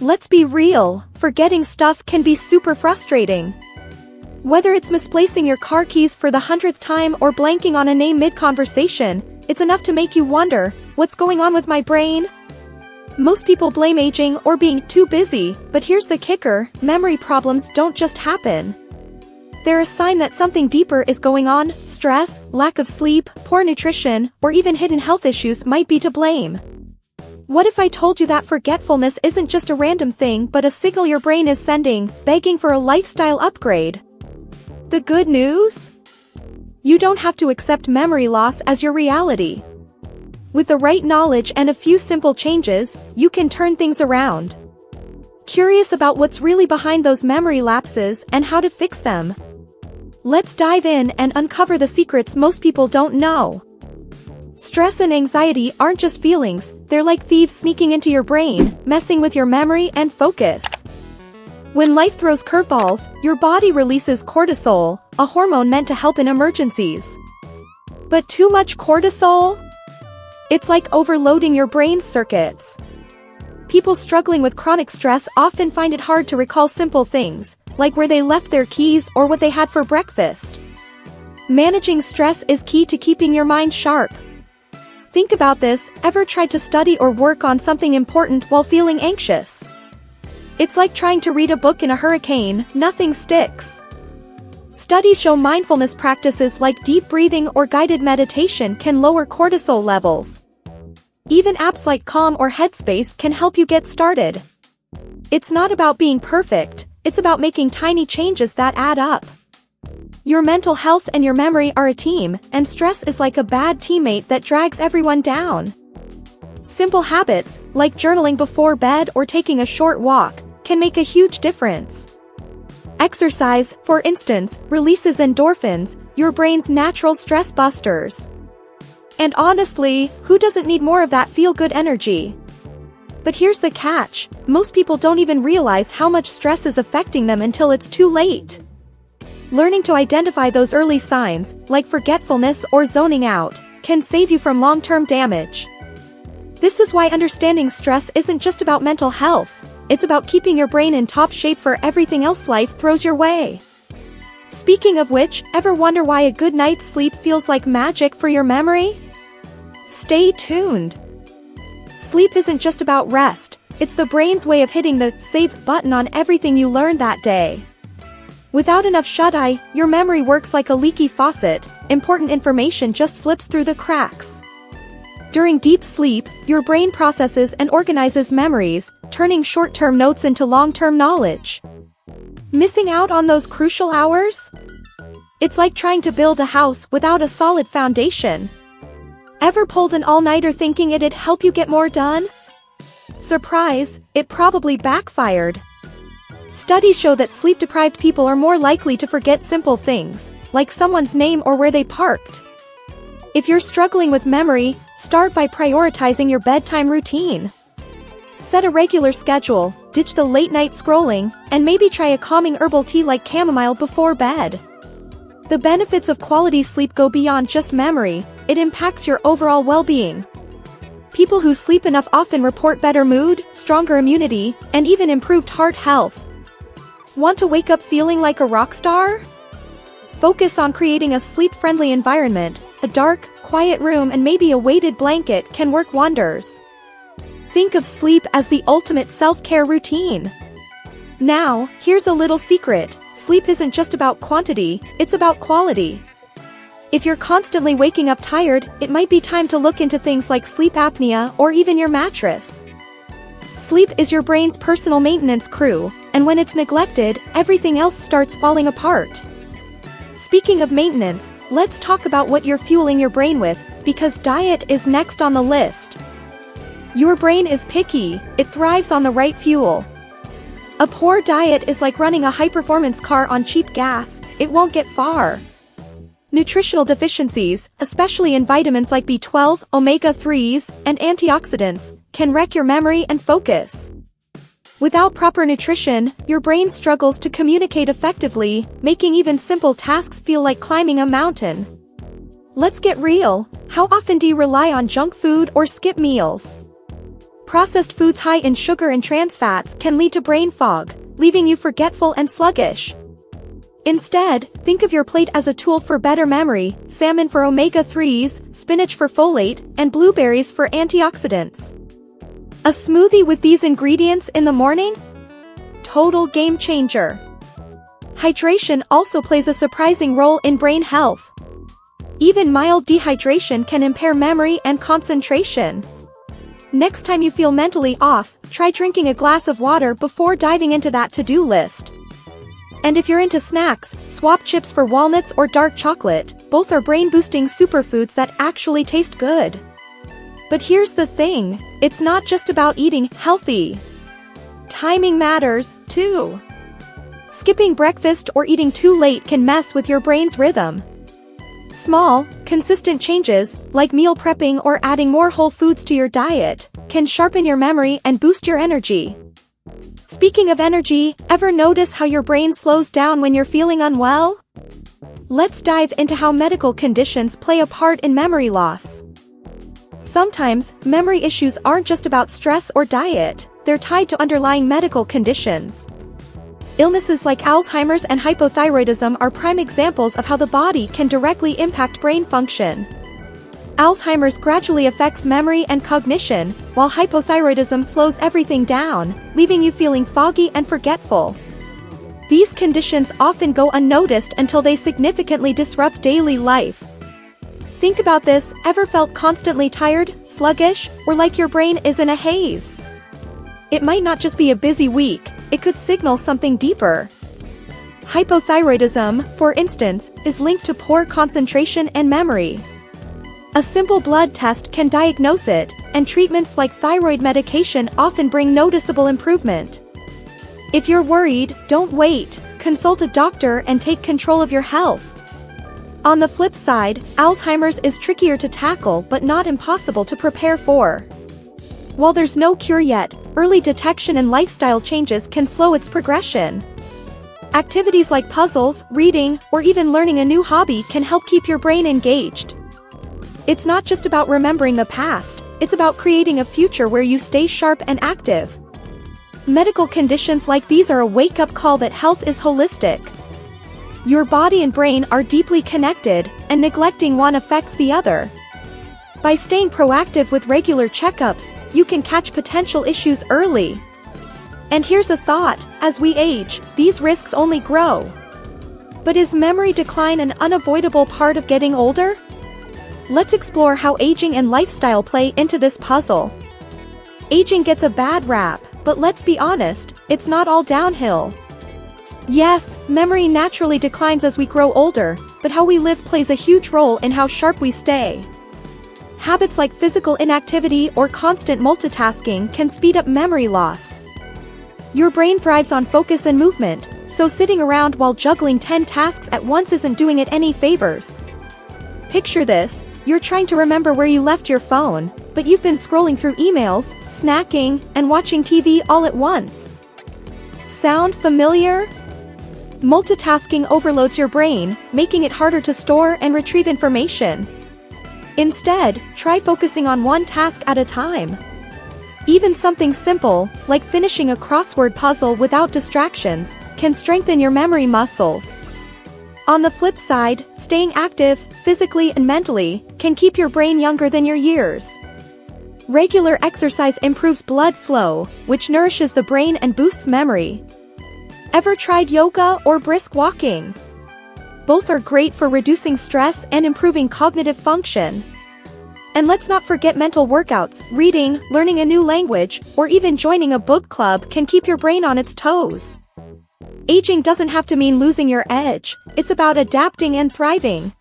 Let's be real, forgetting stuff can be super frustrating. Whether it's misplacing your car keys for the 100th time or blanking on a name mid-conversation, it's enough to make you wonder, what's going on with my brain? Most people blame aging or being too busy, but here's the kicker, memory problems don't just happen. They're a sign that something deeper is going on. Stress, lack of sleep, poor nutrition, or even hidden health issues might be to blame. What if I told you that forgetfulness isn't just a random thing but a signal your brain is sending, begging for a lifestyle upgrade? The good news? You don't have to accept memory loss as your reality. With the right knowledge and a few simple changes, you can turn things around. Curious about what's really behind those memory lapses and how to fix them? Let's dive in and uncover the secrets most people don't know. Stress and anxiety aren't just feelings, they're like thieves sneaking into your brain, messing with your memory and focus. When life throws curveballs, your body releases cortisol, a hormone meant to help in emergencies. But too much cortisol? It's like overloading your brain's circuits. People struggling with chronic stress often find it hard to recall simple things, like where they left their keys or what they had for breakfast. Managing stress is key to keeping your mind sharp. Think about this, ever tried to study or work on something important while feeling anxious? It's like trying to read a book in a hurricane, nothing sticks. Studies show mindfulness practices like deep breathing or guided meditation can lower cortisol levels. Even apps like Calm or Headspace can help you get started. It's not about being perfect, it's about making tiny changes that add up. Your mental health and your memory are a team, and stress is like a bad teammate that drags everyone down. Simple habits, like journaling before bed or taking a short walk, can make a huge difference. Exercise, for instance, releases endorphins, your brain's natural stress busters. And honestly, who doesn't need more of that feel-good energy? But here's the catch, most people don't even realize how much stress is affecting them until it's too late. Learning to identify those early signs, like forgetfulness or zoning out, can save you from long-term damage. This is why understanding stress isn't just about mental health. It's about keeping your brain in top shape for everything else life throws your way. Speaking of which, ever wonder why a good night's sleep feels like magic for your memory? Stay tuned. Sleep isn't just about rest, it's the brain's way of hitting the save button on everything you learned that day. Without enough shut-eye, your memory works like a leaky faucet, important information just slips through the cracks. During deep sleep, your brain processes and organizes memories, turning short-term notes into long-term knowledge. Missing out on those crucial hours? It's like trying to build a house without a solid foundation. Ever pulled an all-nighter thinking it'd help you get more done? Surprise, it probably backfired. Studies show that sleep-deprived people are more likely to forget simple things, like someone's name or where they parked. If you're struggling with memory, start by prioritizing your bedtime routine. Set a regular schedule, ditch the late-night scrolling, and maybe try a calming herbal tea like chamomile before bed. The benefits of quality sleep go beyond just memory, it impacts your overall well-being. People who sleep enough often report better mood, stronger immunity, and even improved heart health. Want to wake up feeling like a rock star? Focus on creating a sleep-friendly environment. A dark, quiet room and maybe a weighted blanket can work wonders. Think of sleep as the ultimate self-care routine. Now, here's a little secret. Sleep isn't just about quantity, it's about quality. If you're constantly waking up tired, it might be time to look into things like sleep apnea or even your mattress. Sleep is your brain's personal maintenance crew, and when it's neglected, everything else starts falling apart. Speaking of maintenance, let's talk about what you're fueling your brain with, because diet is next on the list. Your brain is picky, it thrives on the right fuel. A poor diet is like running a high-performance car on cheap gas, it won't get far. Nutritional deficiencies, especially in vitamins like B12, omega-3s, and antioxidants, can wreck your memory and focus. Without proper nutrition, your brain struggles to communicate effectively, making even simple tasks feel like climbing a mountain. Let's get real, how often do you rely on junk food or skip meals? Processed foods high in sugar and trans fats can lead to brain fog, leaving you forgetful and sluggish. Instead, think of your plate as a tool for better memory: salmon for omega-3s, spinach for folate, and blueberries for antioxidants. A smoothie with these ingredients in the morning? Total game changer. Hydration also plays a surprising role in brain health. Even mild dehydration can impair memory and concentration. Next time you feel mentally off, try drinking a glass of water before diving into that to-do list. And if you're into snacks, swap chips for walnuts or dark chocolate. Both are brain-boosting superfoods that actually taste good. But here's the thing, it's not just about eating healthy. Timing matters, too. Skipping breakfast or eating too late can mess with your brain's rhythm. Small, consistent changes, like meal prepping or adding more whole foods to your diet, can sharpen your memory and boost your energy. Speaking of energy, ever notice how your brain slows down when you're feeling unwell? Let's dive into how medical conditions play a part in memory loss. Sometimes, memory issues aren't just about stress or diet, they're tied to underlying medical conditions. Illnesses like Alzheimer's and hypothyroidism are prime examples of how the body can directly impact brain function. Alzheimer's gradually affects memory and cognition, while hypothyroidism slows everything down, leaving you feeling foggy and forgetful. These conditions often go unnoticed until they significantly disrupt daily life. Think about this: ever felt constantly tired, sluggish, or like your brain is in a haze? It might not just be a busy week, it could signal something deeper. Hypothyroidism, for instance, is linked to poor concentration and memory. A simple blood test can diagnose it, and treatments like thyroid medication often bring noticeable improvement. If you're worried, don't wait, consult a doctor and take control of your health. On the flip side, Alzheimer's is trickier to tackle but not impossible to prepare for. While there's no cure yet, early detection and lifestyle changes can slow its progression. Activities like puzzles, reading, or even learning a new hobby can help keep your brain engaged. It's not just about remembering the past, it's about creating a future where you stay sharp and active. Medical conditions like these are a wake-up call that health is holistic. Your body and brain are deeply connected, and neglecting one affects the other. By staying proactive with regular checkups, you can catch potential issues early. And here's a thought: as we age, these risks only grow. But is memory decline an unavoidable part of getting older? Let's explore how aging and lifestyle play into this puzzle. Aging gets a bad rap, but let's be honest, it's not all downhill. Yes, memory naturally declines as we grow older, but how we live plays a huge role in how sharp we stay. Habits like physical inactivity or constant multitasking can speed up memory loss. Your brain thrives on focus and movement, so sitting around while juggling 10 tasks at once isn't doing it any favors. Picture this: you're trying to remember where you left your phone, but you've been scrolling through emails, snacking, and watching TV all at once. Sound familiar? Multitasking overloads your brain, making it harder to store and retrieve information. Instead, try focusing on one task at a time. Even something simple, like finishing a crossword puzzle without distractions, can strengthen your memory muscles. On the flip side, staying active, physically and mentally, can keep your brain younger than your years. Regular exercise improves blood flow, which nourishes the brain and boosts memory. Ever tried yoga or brisk walking? Both are great for reducing stress and improving cognitive function. And let's not forget mental workouts. Reading, learning a new language, or even joining a book club can keep your brain on its toes. Aging doesn't have to mean losing your edge, it's about adapting and thriving.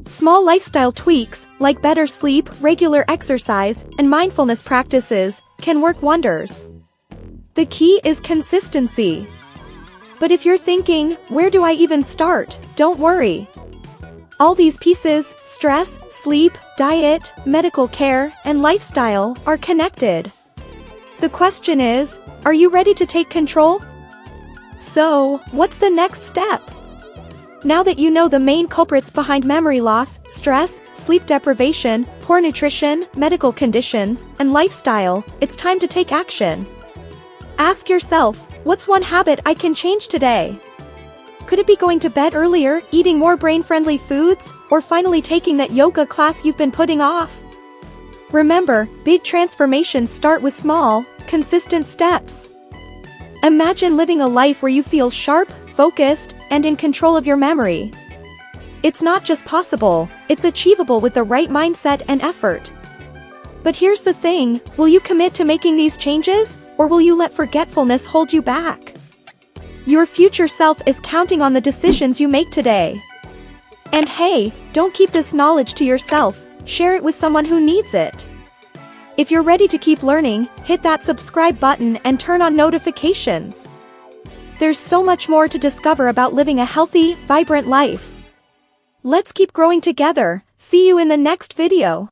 Small lifestyle tweaks, like better sleep, regular exercise, and mindfulness practices, can work wonders. The key is consistency. But if you're thinking, where do I even start? Don't worry. All these pieces, stress, sleep, diet, medical care, and lifestyle, are connected. The question is, are you ready to take control? So, what's the next step? Now that you know the main culprits behind memory loss, stress, sleep deprivation, poor nutrition, medical conditions, and lifestyle, it's time to take action. Ask yourself, what's one habit I can change today? Could it be going to bed earlier, eating more brain-friendly foods, or finally taking that yoga class you've been putting off? Remember, big transformations start with small, consistent steps. Imagine living a life where you feel sharp, focused, and in control of your memory. It's not just possible, it's achievable with the right mindset and effort. But here's the thing, will you commit to making these changes, or will you let forgetfulness hold you back? Your future self is counting on the decisions you make today. And hey, don't keep this knowledge to yourself, share it with someone who needs it. If you're ready to keep learning, hit that subscribe button and turn on notifications. There's so much more to discover about living a healthy, vibrant life. Let's keep growing together. See you in the next video.